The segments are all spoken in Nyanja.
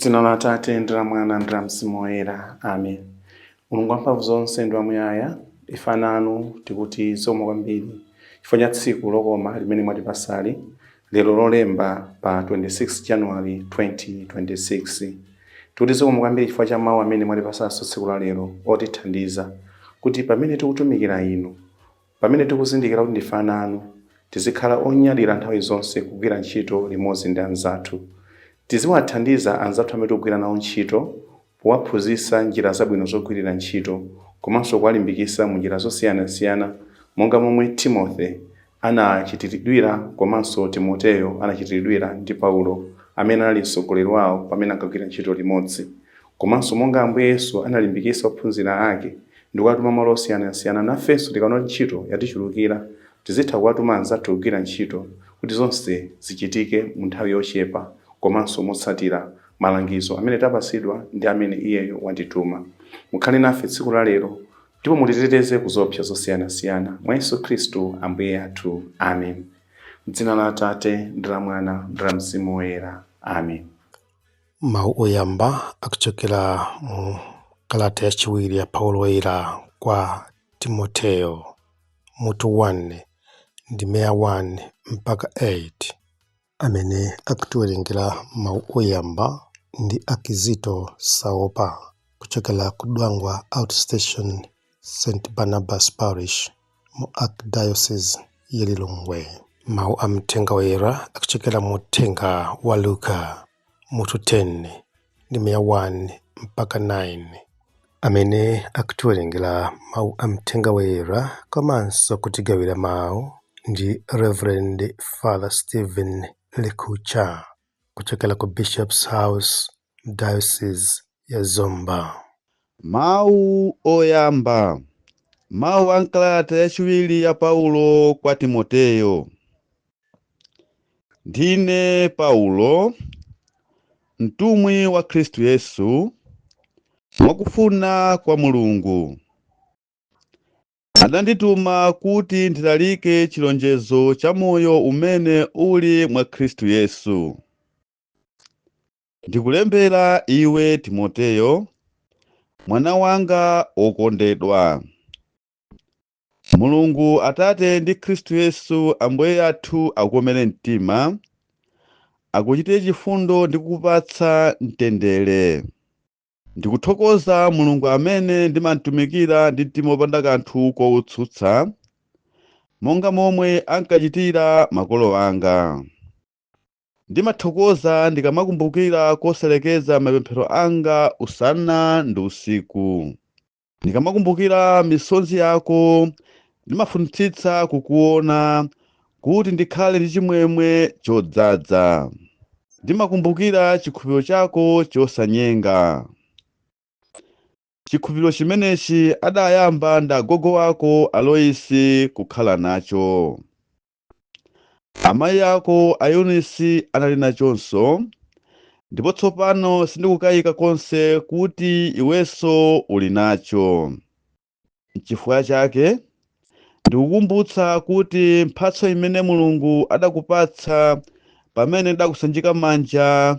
M'dzina la Atate ndi la Mwana ndi la Mzimu Woyera. Amen. Mulungu wamphamvu zonse ndi wamuyaya, ife nanu tikuti zikomo kwambiri chifukwa cha tsiku lokoma limene mwatipasali lero lolemba pa 26 January 2026. Tikuti zikomo kwambiri chifukwa cha mawu amene mwatipasanso tsiku la lero otithandiza kuti pamene tikutumikira inu, pamene tikuzindikira kuti ndife nanu, tizikhala onyadira nthawi zonse kugwira ntchito limodzi ndi anzathu. Tiziwathandiza anzathu amene tikugwira nawo ntchito powaphunzitsa njira zabwino zogwirira ntchito komanso kuwalimbikitsa mu njira zosiyanasiyana monga momwe Timothy anachitiridwira komanso Timoteyo anachitiridwira ndi Paulo amene ali mtsogoleri wawo pamene ankagwira ntchito limodzi. Komanso monga Ambuye Yesu analimbikitsa ophunzira ake ndi kuwatuma malo osiyanasiyana, nafenso tikaona ntchito yatichulukira tizitha kuwatuma anzathu kugwira ntchito kuti zonse zichitike mu nthawi yochepa komanso motsatira malangizo amene tapasidwa ndi amene iyeyo watituma. Mukhale nafe tsiku la lero ndipo mutiteteze ku zoopsa zosiyanasiyana mwa Yesu Khristu Ambuye athu. Amen. M'dzina la Atate ndi la Mwana ndi la Mzimu Woyera. Amen. Mawu oyamba akuchokera mu kalata yachiwiri ya Paulo woyera kwa Timoteyo mutu 1 ndime ya 1 mpaka 8, amene akutiwerengera mawu oyamba ndi Akizito Saopa kuchokera ku Dwangwa Outstation St. Barnabas Parish mu Archdiocese ya Lilongwe. Mawu a mthenga woyera akuchokera mu uthenga wa Luka mutu 10 ndime ya 1 mpaka 9, amene akutiwerengera mawu a mthenga woyera komanso kutigawira mawu ndi Reverend Father Stephen Lekucha kuchokera ku Bishop's House Diocese ya Zomba. Mawu oyamba. Mawu a kalata yachiwiri ya Paulo kwa Timoteyo. Ndine Paulo, mtumwi wa Khristu Yesu, mwakufuna kwa Mulungu. Adandituma kuti ndilalike chilonjezo cha moyo umene uli mwa Khristu Yesu. Ndikulembera iwe Timoteyo, mwana wanga okondedwa. Mulungu Atate ndi Khristu Yesu Ambuye athu akukomere mtima, akuchitire chifundo ndi kukupatsa mtendere. Ndikuthokoza Mulungu amene ndimamtumikira ndi mtima wopanda kanthu kowutsutsa, monga momwe ankachitira makolo anga. Ndimathokoza ndikamakumbukira kosalekeza mapemphero anga usana ndi usiku. Ndikamakumbukira misonzi yako, ndimafunitsitsa kukuona kuti ndikhale ndi chimwemwe chodzaza. Ndimakumbukira chikhulupiriro chako chosanyenga. Chikhulupiriro chimenechi adayamba ndi agogo wako Aloisi kukhala nacho. Amayi ako a Eunisi anali nachonso, ndipo tsopano sindikukayika konse kuti iwenso uli nacho. N'chifukwa chake ndikukumbutsa kuti mphatso imene Mulungu adakupatsa pamene ndakusanjika manja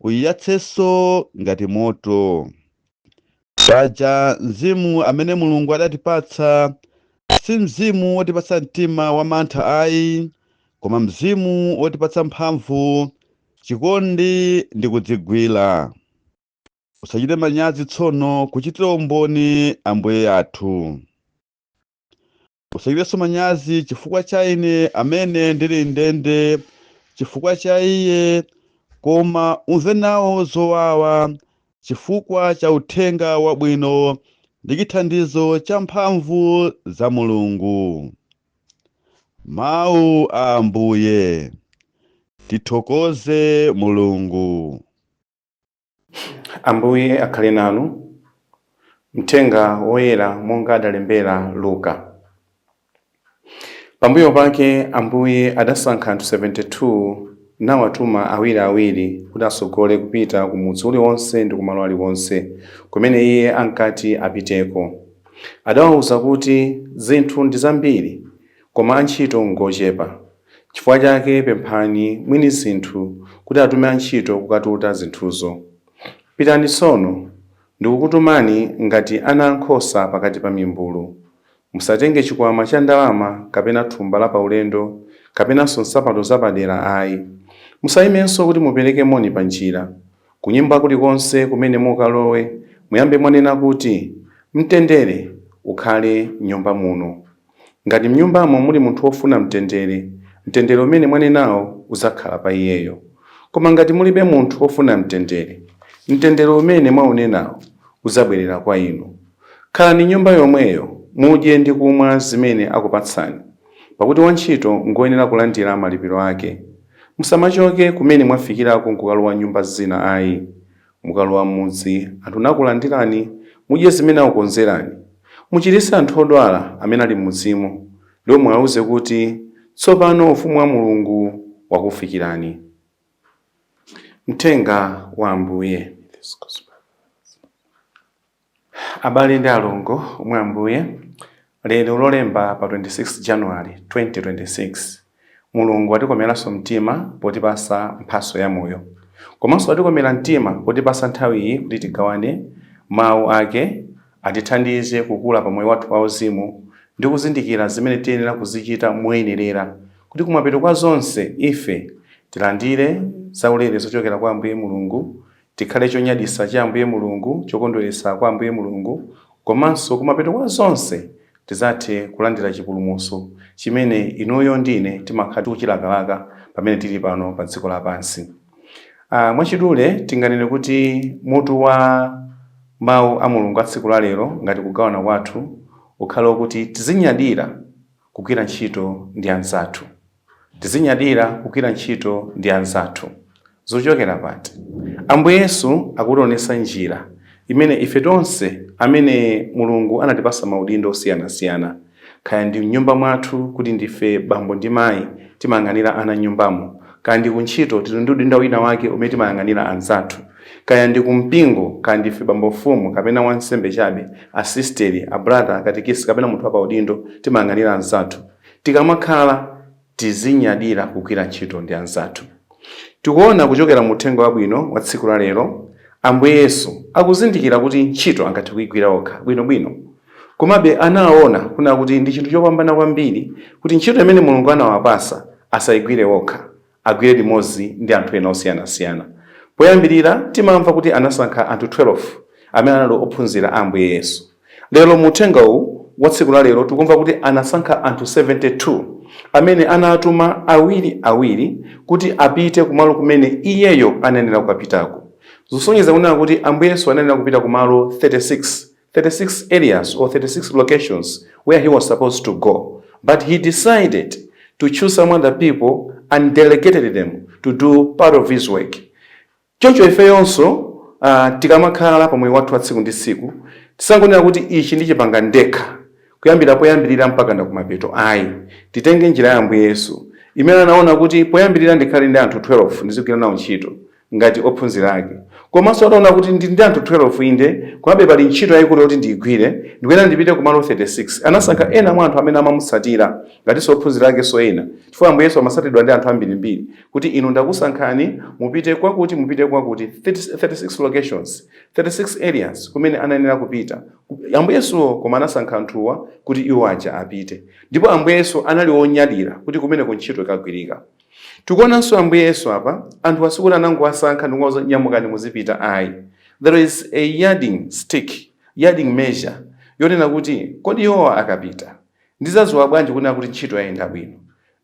uyiyatsenso ngati moto. Paja mzimu amene Mulungu adatipatsa si mzimu wotipatsa mtima wa mantha ayi, koma mzimu wotipatsa mphamvu, chikondi ndi kudzigwira. Usachite manyazi tsono kuchitira umboni Ambuye athu. Usachitenso manyazi chifukwa cha ine amene ndili ndende chifukwa cha iye, koma umve nawo zowawa chifukwa cha uthenga wabwino ndi chithandizo cha mphamvu za Mulungu. Mawu a Ambuye. Tithokoze Mulungu. Ambuye akhale nanu. Mthenga woyera monga adalembera Luka. Pambuyo pake Ambuye adasankha anthu 72 nawatuma awiriawiri kuti asogole kupita ku mudzi uliwonse ndi kumalo aliwonse kumene iye ankati apiteko. Adawawuza kuti zinthu ndi zambiri koma antchito ngochepa. Chifukwa chake pemphani mwini zinthu kuti atume antchito kukatuta zinthuzo. Pitani tsono, ndikukutumani ngati ana ankhosa pakati pa mimbulu. Musatenge chikwama cha ndalama kapena thumba la paulendo kapenanso nsapato zapadera ayi. Musayimenso kuti mupereke moni pa njira. Kunyumba kulikonse kumene mukalowe muyambe mwanena kuti mtendere ukhale m'nyumba muno. Ngati m'nyumbamo muli munthu wofuna mtendere, mtendere umene mwanenawo uzakhala pa iyeyo. Koma ngati mulibe munthu wofuna mtendere, mtendere umene mwaunenawo uzabwerera kwa inu. Khalani nyumba yomweyo, mudye ndi kumwa zimene akupatsani, pakuti wantchito ngoyenera kulandira malipiro ake. Musamachoke kumene mwafikirako nkukalowa nyumba zina ayi. Mukalowa m'mudzi anthu nakulandirani, mudye zimene akukonzerani. Muchiritse anthu odwala amene ali m'mudzimo, ndipo muwawuze kuti tsopano ufumu wa Mulungu wakufikirani. Mthenga wa Ambuye. Abale ndi alongo omwe Ambuye, lero lolemba pa 26 January 2026, Mulungu atikomeranso mtima potipasa mphaso ya moyo. Komanso atikomera mtima potipasa nthawi iyi kuti tigawane mawu ake atithandize kukula pa moyo wathu wauzimu ndi kuzindikira zimene tiyenera kuzichita moyenerera, kuti kumapeto kwa zonse ife tilandire zaulere zochokera kwa Ambuye Mulungu, tikhale chonyadisa cha Ambuye Mulungu, chokondweretsa kwa Ambuye Mulungu, komanso kumapeto kwa zonse tizathe kulandira chipulumutso chimene inuyo ndine timakhala tikuchilakalaka pamene tili pano pa dziko lapansi. Mwachidule tinganene kuti mutu wa mawu a Mulungu a tsiku la lero ngati kugawana kwathu ukhale kuti tizinyadira kugwira ntchito ndi anzathu. Tizinyadira kugwira ntchito ndi anzathu. Zochokera pati? Ambuye Yesu akutionetsa njira imene ife tonse amene Mulungu anatipasa maudindo osiyanasiyana, kaya ndi mnyumba mwathu kuti ndife bambo ndi mayi timayang'anira ana nyumbamo, kaya ndi kuntchito tili ndi udindo wina wake umene timayang'anira anzathu, kaya ndi kumpingo, kaya ndife bambo mfumu kapena wansembe chabe, asisteri, abrata, akatikisi kapena munthu wa paudindo timayang'anira anzathu. Tikamakhala tizinyadira kugwira ntchito ndi anzathu. Tikuona kuchokera mu uthenga wabwino wa tsiku la lero, Ambuye Yesu akuzindikira kuti ntchito angathe kuyigwira okha bwinobwino. Komabe anaona kuna kuti ndi chinthu chopambana kwambiri kuti ntchito imene Mulungu anawapasa asayigwire okha, agwire limodzi ndi anthu ena osiyanasiyana. Poyambirira timamva kuti anasankha anthu 12 amene anali ophunzira Ambuye Yesu. Lero mu uthenga uwu wa tsiku la lero tikumva kuti anasankha anthu 72 amene anatuma awiri kuti apite kumalo kumene iyeyo anenera kukapitako. Zosonyeza kunena kuti Ambuye Yesu anenera kupita kumalo 36 areas or 36 locations where he was supposed to go, but he decided to choose some other people and delegated them to do part of his work. Choncho ife yonso tikamakhala pa moyo wathu wa tsiku ndi tsiku tisangonena kuti ichi ndi chipanga ndekha kuyambira poyambirira mpaka na kumapeto ayi. Titenge njira ya Ambuye Yesu imene anaona kuti poyambirira ndikhale ndi anthu 12 ndizigwira nawo ntchito ngati ophunzira ake. Komanso anaona kuti ndi anthu 12 inde komabe pali ntchito yayikulu yoti ndigwire, ndikuyena ndipite kumalo 36. Anasankha ena mwa anthu amene amamutsatira ngati ophunzira ake so ena, chifukwa Ambuye Yesu amasatidwa ndi anthu ambirimbiri kuti inu ndakusankhani mupite kwakuti 36 locations, 36 areas kumene anayenera kupita. Ambuye Yesu koma anasankha anthuwa kuti iwo aja apite, ndipo Ambuye Yesu anali onyadira kuti kumene ntchito ikagwirika. Tikuonanso Ambuye Yesu apa anthu asikuti anangowasankha ndikuti nyamukani muzipita ayi. There is a yarding measure yonena kuti kodi iwo akapita ndizadziwa bwanji kunena kuti ntchito yayenda bwino,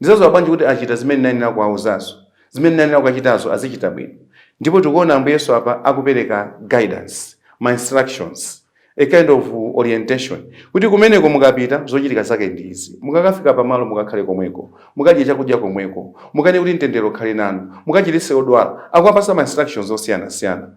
ndizadziwa bwanji kuti achita zimene nanena kuwauzazo, zimene nanena kukachitazo azichita bwino. Ndipo tikuona Ambuye Yesu apa akupereka guidance, my instructions, a kind of orientation kuti kumeneko mukapita zochitika zake ndizi, mukakafika pamalo mukakhale komweko, mukadye chakudya komweko, mukane kuti mtendere ukhale nanu, mukachiritse odwala. Akuwapasa ma instructions osiyanasiyana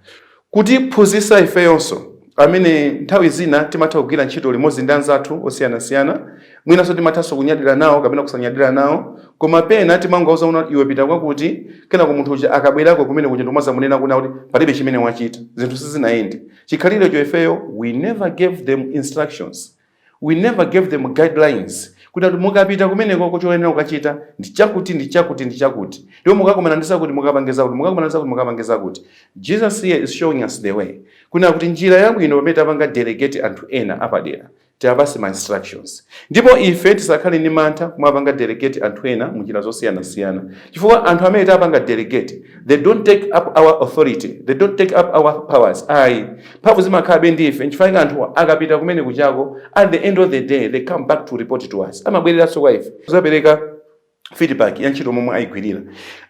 kuti phunzitsa ife yonso amene nthawi zina timatha kugwira ntchito limodzi ndi anzathu osiyanasiyana, mwinanso timathanso kunyadira nawo kapena kusanyadira nawo, koma pena timangauza una iwe pita kwakuti kenako munthu uja akabwerako kumene kuja ndomaza munena kuna kuti palibe chimene wachita, zinthu sizinaende. Chikhalire cho ifeyo, we never gave them instructions, we never gave them guidelines kuti mukapita kumeneko kuchoyenera kukachita ndichakuti ndipo mukakomana ndisakuti mukapangiza kuti mukapangiza kuti. Jesus here is showing us the way, kuna kuti njira yabwino pamene tapanga delegate anthu ena apadera tiapase ma instructions, ndipo ife tisakhale ndi mantha kumapanga delegate anthu ena munjira zosiyana-siyana, chifukwa anthu amene tapanga delegate they don't take up our authority, they don't take up our powers. Mphamvu zimakhalabe ndi ife, nchifukwa anthu akapita kumene kuchako at the end of the day they come back to report to us, amabwereranso kwa ife kuzapereka feedback ya ntchito momwe ayigwirira.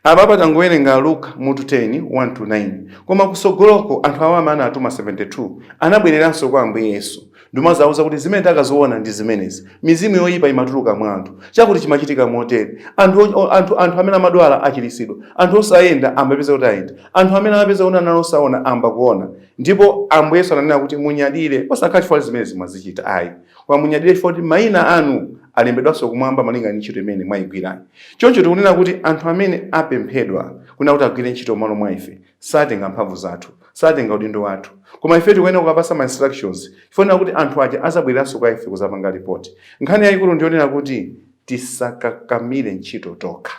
Apa tangowerenga Luka mutu 10:1-9, koma kusogoloko anthu awa amene atuma 72 anabwereranso kwa Ambuye Yesu ndimazauza kuti zimene takaziona ndi zimenezi, mizimu yoyipa imatuluka mwa anthu, chakuti chimachitika motere, anthu amene amadwala achiritsidwa, anthu osayenda amapeza kuti ayenda, anthu amene amapeza kuona nalo osaona amba kuona. Ndipo Ambuye Yesu ananena kuti munyadire osakhala chifukwa zimenezi mwazichita, koma munyadire chifukwa kuti mayina anu alembedwanso kumwamba malinga ndi ntchito imene mwayigwira. Choncho tikunena kuti anthu amene apemphedwa kuna kuti agwire ntchito malo mwa ife satenga mphamvu zathu, satenga udindo wathu, koma ife tikuyenera kukapasa ma instructions, chifukwa kuti anthu aja azabwereranso kwa ife kuzapanga report. Nkhani yayikulu ndionena kuti tisakakamire ntchito tokha.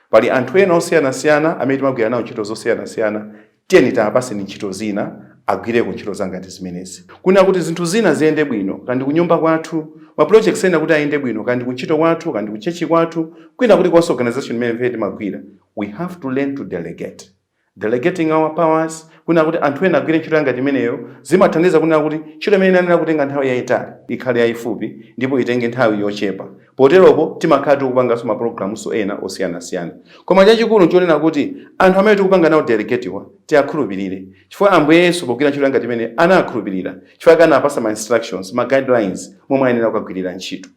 Pali anthu ena osiyana-siyana amene timagwira nawo ntchito zosiyana-siyana, tiyeni tiapase ntchito zina agwire ku ntchito zangati zimenezi, kuna kuti zinthu zina ziyende bwino, kandi kunyumba kwathu ma projects ena kuti ayende bwino, kandi kuntchito kwathu, kandi kuchechi kwathu, kwina kuti kwa organization imene ife timagwira. We have to learn to delegate. Delegating our powers, kuna kuti anthu ena agwire ntchito ngati imeneyo zimathandiza kuna kuti ntchito imene inanena kutenga nthawi yayitali ikhale yayifupi ndipo itenge nthawi yochepa. Poteropo timakhala tikupanganso ma programso ena osiyana-siyana. Koma chachikulu nchonena kuti anthu amene tikupanga nawo delegatiwa tiakhulupirire, chifukwa Ambuye Yesu pogwira ntchito ngati imene anakhulupirira, chifukwa kanapasa ma instructions, ma guidelines momwe ayenera kukagwirira ntchito.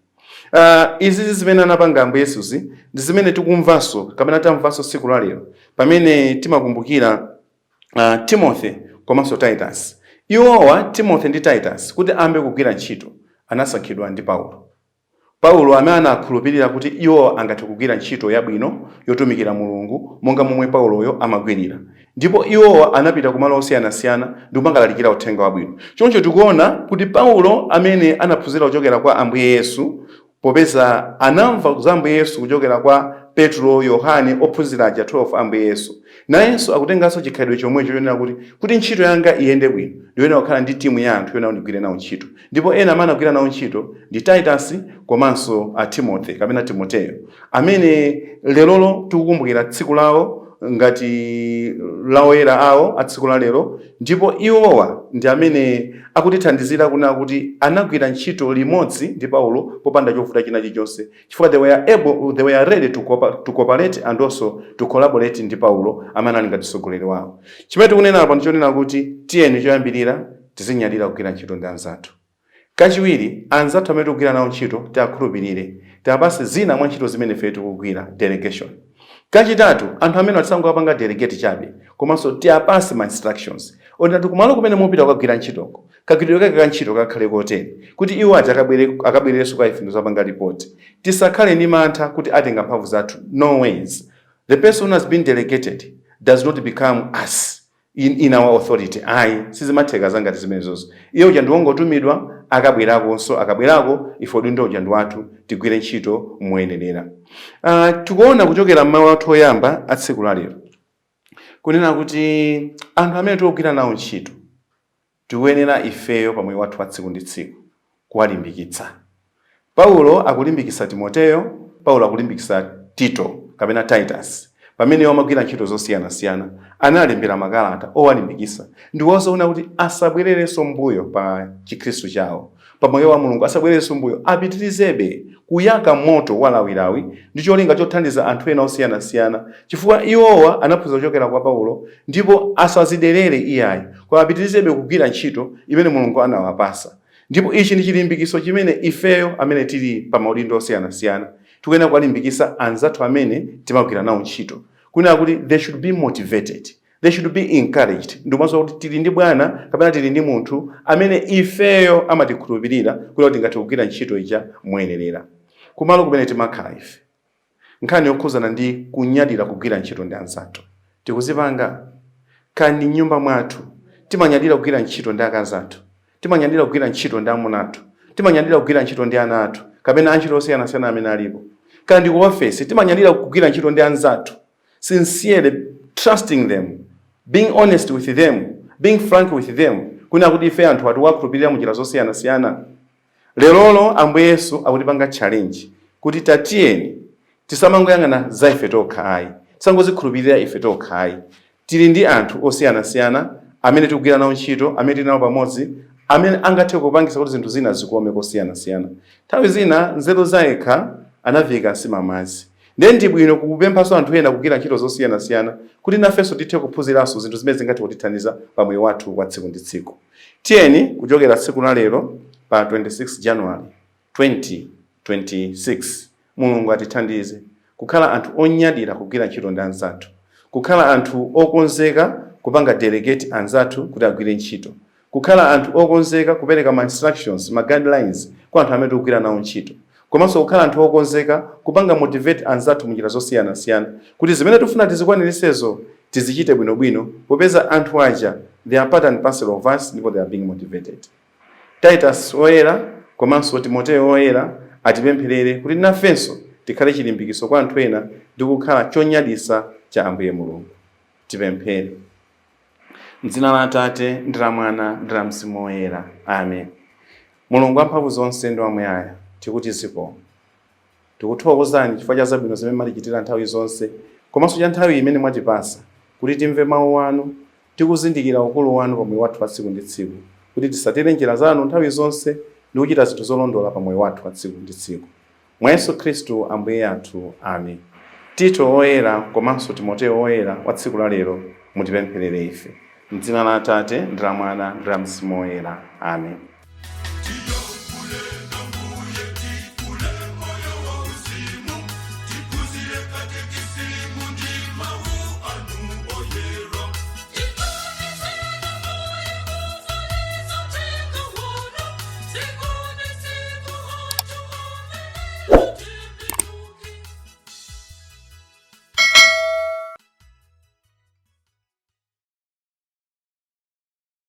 Izi zimene anapanga Ambuye Yesuzi ndi zimene tikumvanso kapena tamvanso tsiku la lero pamene timakumbukira Timothy komanso Titus. Iwowa Timothy ndi Titus kuti ambe kugwira ntchito anasankhidwa ndi Paulo amene anakhulupirira kuti iwo angathe kugwira ntchito yabwino yotumikira Mulungu monga momwe Pauloyo amagwirira, ndipo iwowa anapita kumalo osiyana-siyana ndi kumalalikira uthenga wabwino. Choncho tikuona kuti Paulo amene anaphunzira kuchokera kwa Ambuye Yesu, popeza anamva za Ambuye Yesu kuchokera kwa Petro, Yohane, ophunzira aja 12 Ambuye Yesu, nayenso akutenganso chikhalidwe chomwecho chonena kuti ntchito yanga iyende bwino ndiyenera kukhala ndi timu ya anthu yonena ndigwire nawo ntchito. Ndipo ena amene agwira nawo ntchito ndi Titus komanso Timothy kapena Timoteyo, amene lerolo tikukumbukira tsiku lawo ngati lawoyera awo a tsiku la lero, ndipo iwowa ndi amene akutithandizira kuna kuti anagwira ntchito limodzi ndi Paulo popanda chovuta china chilichonse, chifukwa they were ready to cooperate and also to collaborate ndi Paulo amene ali ngati mtsogoleri wawo. Chimene tikunena apa ndichonena kuti tiyeni choyambirira tizinyadira kugwira ntchito ndi anzathu. Kachiwiri, anzathu amene tikugwira nawo ntchito tiakhulupirire, tiapase zina mwa ntchito zimene ife tikugwira, delegation. Kachitatu, anthu amene atisangopanga delegate chabe komanso tiapase ma instructions. Onati kumalo kumene mupita kukagwira ntchitoko kagwiridwe kake ka ntchito kakhale kotere kuti iwo aja akabwererenso kwa ife ndizapanga report. Tisakhale ndi mantha kuti atenga mphamvu zathu. No ways. The person who has been delegated does not become us in our authority. Sizimatheka zangati zimenezozo. Iyo uja ndiwongotumidwa akabwerako ife udindo uja ndi wathu tigwire ntchito moyenera. Tikuona kuchokera mmawu athu oyamba a tsiku la lero kunena kuti anthu amene tikugwira nawo ntchito tikuyenera ifeyo pamoyo wathu wa tsiku ndi tsiku kuwalimbikitsa. Paulo akulimbikitsa Timoteyo, Paulo akulimbikitsa Tito kapena Titus pamene amagwira ntchito zosiyana-siyana, analembera makalata owalimbikitsa ndi wozoona kuti asabwererenso mbuyo pa Chikhristu chawo, pamoyo wa Mulungu asabwererenso mbuyo, apitirizebe kuyaka moto walawilawi ndi cholinga chothandiza anthu ena osiyana-siyana, chifukwa iwowa anaphunzira kuchokera kwa Paulo, ndipo asaziderere iyayi kwa apitirizebe kugwira ntchito imene Mulungu anawapasa. Ndipo ichi ndi chilimbikitso chimene ifeyo amene tili pa maudindo osiyana-siyana tikuyenera kuwalimbikitsa anzathu amene timagwira nawo ntchito, kunena kuti they should be motivated, they should be encouraged. Ndimaso kuti tili ndi bwana kapena tili ndi munthu amene ifeyo amatikhulupirira kuti tingathe kugwira ntchito ija moyenera. Kumalo kumene timakhala ife nkhani yokhuzana ndi kunyadira kugwira ntchito ndi anzathu tikuzipanga. Kani nyumba mwathu timanyadira kugwira ntchito ndi akazi athu, timanyadira kugwira ntchito ndi amuna athu, timanyadira kugwira ntchito ndi ana athu, kapena antchito osiyanasiyana amene alipo, kana ndi ku office timanyadira kugwira ntchito ndi anzathu, sincerely trusting them, being honest with them, being frank with them, kuna kuti ife anthu atiwakhulupirira munjira zosiyanasiyana. Lerolo Ambuye Yesu akutipanga challenge kuti tatiyeni tisamangoyang'ana za ife tokha ayi, tisangozikhulupirira ife tokha ayi. Tili ndi anthu osiyanasiyana amene tikugwira nawo ntchito, amene tili nawo pamodzi, amene angathe kupangisa kuti zinthu zina zikome kosiyanasiyana. Nthawi zina nzeru zayekha anavika nsima madzi. Ndiye ndi bwino kupemphanso anthu ena kugwira ntchito zosiyanasiyana kuti nafenso tithe kuphunziranso zinthu zimene zingathe kutithandiza pa moyo wathu wa tsiku ndi tsiku. Tiyeni kuchokera tsiku la lero pa 26 January 2026 Mulungu atithandize kukhala anthu onyadira kugwira ntchito ndi anzathu, kukhala anthu okonzeka kupanga delegate anzathu kuti agwire ntchito, kukhala anthu okonzeka kupereka ma instructions, ma guidelines kwa anthu amene tikugwira nawo ntchito, komanso kukhala anthu okonzeka kupanga motivate anzathu munjira zosiyanasiyana kuti zimene tifuna tizikwaniritsezo tizichite bwinobwino, popeza anthu aja they are part and parcel of us ndipo they are being motivated. Titus oyera komanso Timoteyo oyera atipempherere kuti nafenso tikhale chilimbikiso kwa anthu ena ndi kukhala chonyadisa cha Ambuye Mulungu. Tipemphere. M'dzina la Atate ndi la Mwana ndi la Mzimu Woyera. Amen. Mulungu wamphamvu zonse ndi wamuyaya, tikuti zikomo. Tikuthokozani chifukwa cha zabwino zimene mumatichitira nthawi zonse, komanso cha nthawi imene mwatipasa kuti timve mawu anu, tikuzindikira ukulu wanu pa moyo wathu wa tsiku ndi tsiku, kuti tisatere njira zanu nthawi zonse ndi kuchita zinthu zolondola pa moyo wathu wa tsiku ndi tsiku. Mwa Yesu Khristu Ambuye athu. Amen. Tito oyera komanso Timoteyo oyera wa tsiku la lero mutipempherere ife. M'dzina la Atate ndi la Mwana ndi la Mzimu Woyera. Amen.